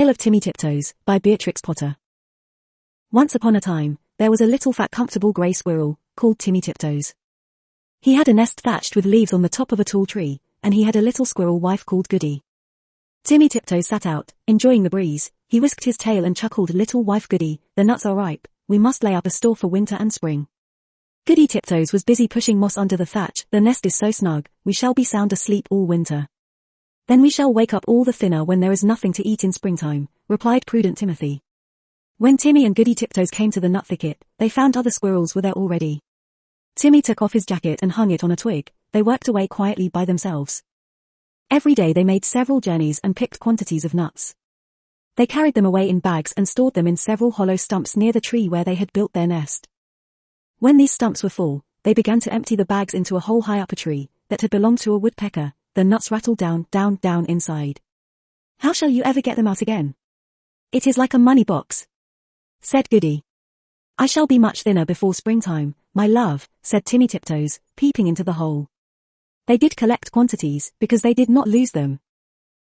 Tale of Timmy Tiptoes, by Beatrix Potter. Once upon a time, there was a little fat comfortable grey squirrel, called Timmy Tiptoes. He had a nest thatched with leaves on the top of a tall tree, and he had a little squirrel wife called Goody. Timmy Tiptoes sat out, enjoying the breeze. He whisked his tail and chuckled, "Little wife Goody, the nuts are ripe, we must lay up a store for winter and spring." Goody Tiptoes was busy pushing moss under the thatch. "The nest is so snug, we shall be sound asleep all winter. Then we shall wake up all the thinner when there is nothing to eat in springtime," replied prudent Timothy. When Timmy and Goody Tiptoes came to the nut thicket, they found other squirrels were there already. Timmy took off his jacket and hung it on a twig. They worked away quietly by themselves. Every day they made several journeys and picked quantities of nuts. They carried them away in bags and stored them in several hollow stumps near the tree where they had built their nest. When these stumps were full, they began to empty the bags into a hole high up a tree that had belonged to a woodpecker. The nuts rattled down, down, down inside. "How shall you ever get them out again?" "It is like a money box," said Goody. "I shall be much thinner before springtime, my love," said Timmy Tiptoes, peeping into the hole. They did collect quantities, because they did not lose them.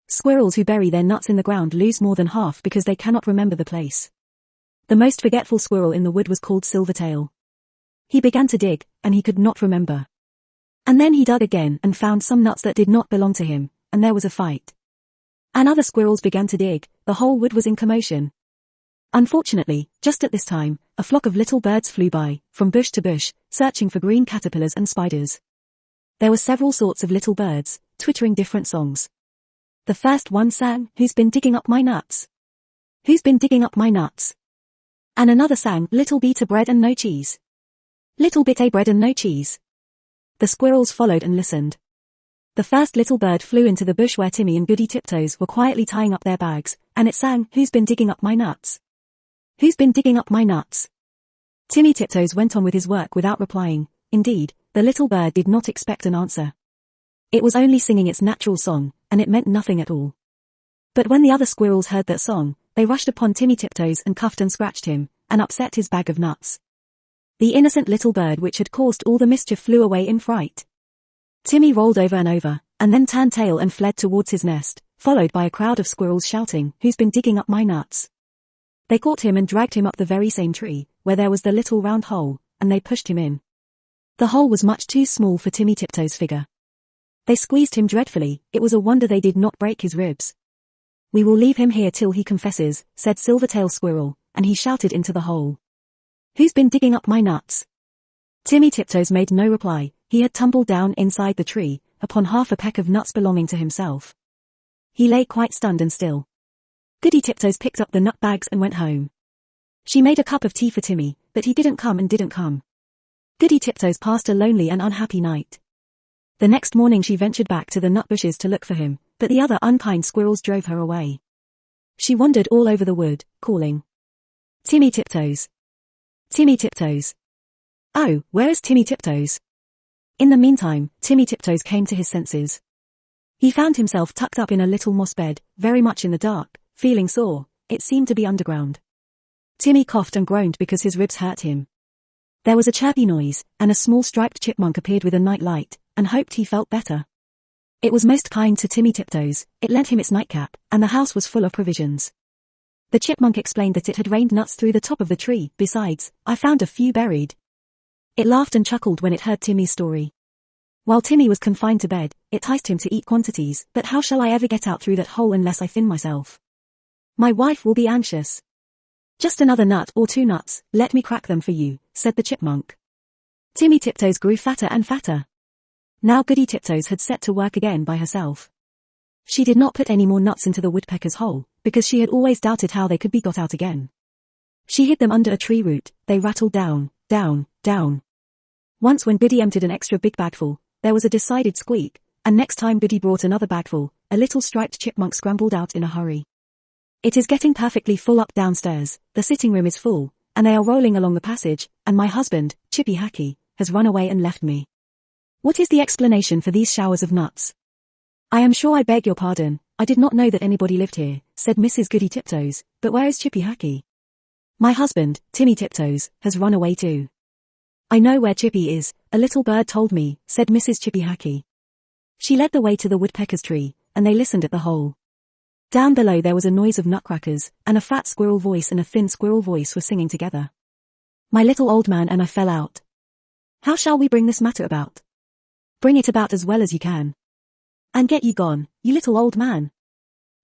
Squirrels who bury their nuts in the ground lose more than half because they cannot remember the place. The most forgetful squirrel in the wood was called Silvertail. He began to dig, and he could not remember. And then he dug again and found some nuts that did not belong to him, and there was a fight. And other squirrels began to dig. The whole wood was in commotion. Unfortunately, just at this time, a flock of little birds flew by, from bush to bush, searching for green caterpillars and spiders. There were several sorts of little birds, twittering different songs. The first one sang, "Who's been digging up my nuts? Who's been digging up my nuts?" And another sang, "Little bit of bread and no cheese. Little bit of bread and no cheese." The squirrels followed and listened. The first little bird flew into the bush where Timmy and Goody Tiptoes were quietly tying up their bags, and it sang, "Who's been digging up my nuts? Who's been digging up my nuts?" Timmy Tiptoes went on with his work without replying. Indeed, the little bird did not expect an answer. It was only singing its natural song, and it meant nothing at all. But when the other squirrels heard that song, they rushed upon Timmy Tiptoes and cuffed and scratched him, and upset his bag of nuts. The innocent little bird which had caused all the mischief flew away in fright. Timmy rolled over and then turned tail and fled towards his nest, followed by a crowd of squirrels shouting, "Who's been digging up my nuts?" They caught him and dragged him up the very same tree, where there was the little round hole, and they pushed him in. The hole was much too small for Timmy Tiptoes' figure. They squeezed him dreadfully. It was a wonder they did not break his ribs. "We will leave him here till he confesses," said Silvertail Squirrel, and he shouted into the hole, "Who's been digging up my nuts?" Timmy Tiptoes made no reply. He had tumbled down inside the tree, upon half a peck of nuts belonging to himself. He lay quite stunned and still. Goody Tiptoes picked up the nut bags and went home. She made a cup of tea for Timmy, but he didn't come. Goody Tiptoes passed a lonely and unhappy night. The next morning she ventured back to the nut bushes to look for him, but the other unkind squirrels drove her away. She wandered all over the wood, calling, "Timmy Tiptoes! Timmy Tiptoes! Oh, where is Timmy Tiptoes?" In the meantime, Timmy Tiptoes came to his senses. He found himself tucked up in a little moss bed, very much in the dark, feeling sore. It seemed to be underground. Timmy coughed and groaned because his ribs hurt him. There was a chirpy noise, and a small striped chipmunk appeared with a night light, and hoped he felt better. It was most kind to Timmy Tiptoes. It lent him its nightcap, and the house was full of provisions. The chipmunk explained that it had rained nuts through the top of the tree. "Besides, I found a few buried." It laughed and chuckled when it heard Timmy's story. While Timmy was confined to bed, it enticed him to eat quantities. "But how shall I ever get out through that hole unless I thin myself? My wife will be anxious." "Just another nut or 2 nuts, let me crack them for you," said the chipmunk. Timmy Tiptoes grew fatter and fatter. Now Goody Tiptoes had set to work again by herself. She did not put any more nuts into the woodpecker's hole, because she had always doubted how they could be got out again. She hid them under a tree root. They rattled down, down, down. Once when Goody emptied an extra big bagful, there was a decided squeak, and next time Goody brought another bagful, a little striped chipmunk scrambled out in a hurry. "It is getting perfectly full up downstairs, the sitting room is full, and they are rolling along the passage, and my husband, Chippy Hackey, has run away and left me. What is the explanation for these showers of nuts?" "I am sure I beg your pardon, I did not know that anybody lived here," said Mrs. Goody Tiptoes, "but where is Chippy Hackey?" "My husband, Timmy Tiptoes, has run away too." "I know where Chippy is, a little bird told me," said Mrs. Chippy Hackey. She led the way to the woodpecker's tree, and they listened at the hole. Down below there was a noise of nutcrackers, and a fat squirrel voice and a thin squirrel voice were singing together. My little old man and I fell out. How shall we bring this matter about? Bring it about as well as you can. And get ye gone, you little old man.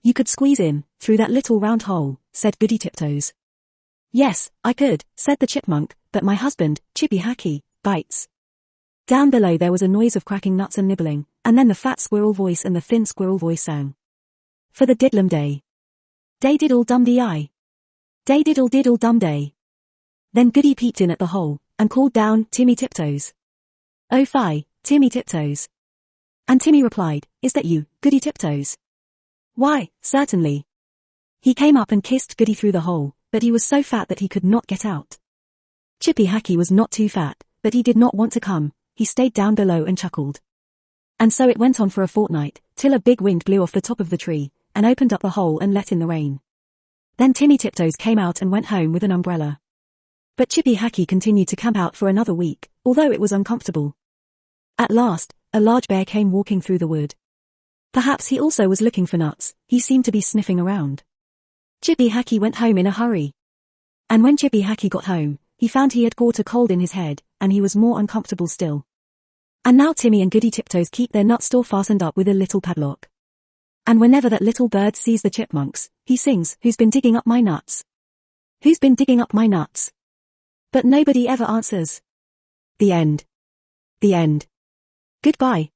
You could squeeze in, through that little round hole, said Goody Tiptoes. Yes, I could, said the chipmunk, but my husband, Chippy Hackee, bites. Down below there was a noise of cracking nuts and nibbling, and then the fat squirrel voice and the thin squirrel voice sang. For the diddlum day. Day diddle dum dee. Day diddle diddle dum day. Then Goody peeped in at the hole, and called down, Timmy Tiptoes. Oh fie, Timmy Tiptoes. And Timmy replied, Is that you, Goody Tiptoes? Why, certainly. He came up and kissed Goody through the hole, but he was so fat that he could not get out. Chippy Hackee was not too fat, but he did not want to come, he stayed down below and chuckled. And so it went on for a fortnight, till a big wind blew off the top of the tree, and opened up the hole and let in the rain. Then Timmy Tiptoes came out and went home with an umbrella. But Chippy Hackee continued to camp out for another week, although it was uncomfortable. At last, a large bear came walking through the wood. Perhaps he also was looking for nuts, he seemed to be sniffing around. Chippy Hackee went home in a hurry. And when Chippy Hackee got home, he found he had caught a cold in his head, and he was more uncomfortable still. And now Timmy and Goody Tiptoes keep their nut store fastened up with a little padlock. And whenever that little bird sees the chipmunks, he sings, Who's been digging up my nuts? Who's been digging up my nuts? But nobody ever answers. The end. The end. Goodbye.